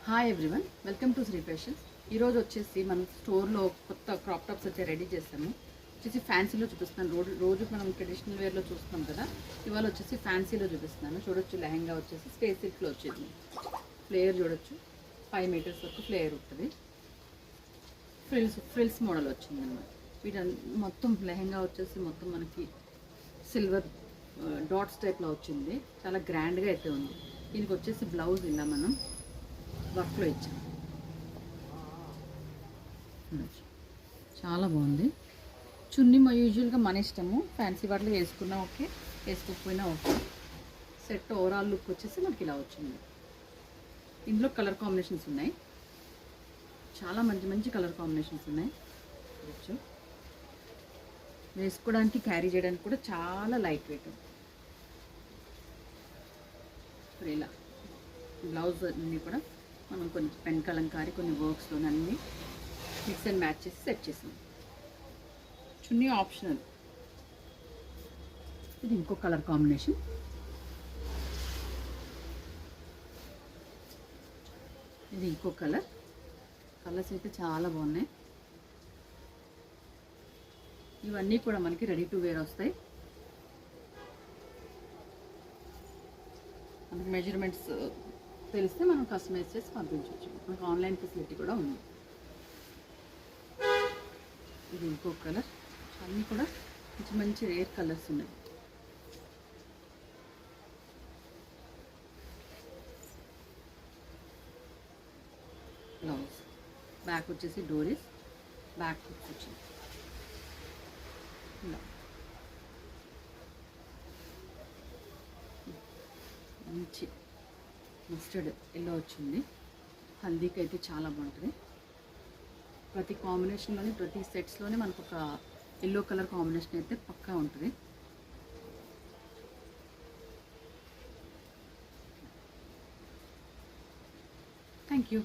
Hi everyone, welcome to Sri Fashions. ఈరోజు వచ్చేసి మనం స్టోర్లో కొత్త క్రాప్ టాప్స్ అయితే రెడీ చేస్తాము. వచ్చేసి ఫ్యాన్సీలో చూపిస్తున్నాను. రోజు మనం ట్రెడిషనల్ వేర్లో చూస్తాం కదా, ఇవాళ వచ్చేసి ఫ్యాన్సీలో చూపిస్తున్నాను. చూడొచ్చు, లెహంగా వచ్చేసి స్పేస్ సిల్క్లో వచ్చింది. ఫ్లేయర్ చూడొచ్చు, 5 మీటర్స్ వరకు ఫ్లేయర్ ఉంటుంది. ఫ్రిల్స్ మోడల్ వచ్చింది అన్నమాట. మొత్తం లెహంగా వచ్చేసి మొత్తం మనకి సిల్వర్ డాట్స్ టైప్లో వచ్చింది. చాలా గ్రాండ్గా అయితే ఉంది. దీనికి వచ్చేసి బ్లౌజ్ ఇలా మనం వర్క్లో ఇచ్చాం. చాలా బాగుంది. చున్నీ యూజువల్గా మన ఇష్టము, ఫ్యాన్సీ వాటిలో వేసుకున్నా ఓకే, వేసుకోకపోయినా ఓకే. సెట్ ఓవరాల్ లుక్ వచ్చేసి మనకి ఇలా వచ్చింది. ఇందులో కలర్ కాంబినేషన్స్ ఉన్నాయి, చాలా మంచి మంచి కలర్ కాంబినేషన్స్ ఉన్నాయి. వేసుకోవడానికి క్యారీ చేయడానికి కూడా చాలా లైట్ వెయిట్. ఇలా బ్లౌజ్ అన్నీ కూడా మనం కొన్ని పెన్ కలంకారీ కొన్ని వర్క్స్తో అన్నీ మిక్స్ అండ్ మ్యాచ్ చేసి సెట్ చేసాం. చున్నీ ఆప్షనల్. ఇది ఇంకో కలర్ కాంబినేషన్. ఇది ఇంకో కలర్స్ అయితే చాలా బాగున్నాయి. ఇవన్నీ కూడా మనకి రెడీ టు వేర్ వస్తాయి. మనకి మెజర్మెంట్స్ తెలిస్తే మనం కస్టమైజ్ చేసి పంపించవచ్చు. మనకు ఆన్లైన్ ఫెసిలిటీ కూడా ఉంది. ఇది ఇంకో కలర్. అన్నీ కూడా మంచి మంచి రేర్ కలర్స్ ఉన్నాయి. బ్లౌజ్ బ్యాక్ వచ్చేసి డోరీస్, బ్యాక్ హుక్స్ వచ్చింది. ఇలా మంచి మస్టర్డ్ ఎల్లో వచ్చింది. హల్దీకి అయితే చాలా బాగుంటుంది. ప్రతి కాంబినేషన్లోని ప్రతి సెట్స్లోనే మనకు ఒక ఎల్లో కలర్ కాంబినేషన్ అయితే పక్కా ఉంటుంది. Thank you.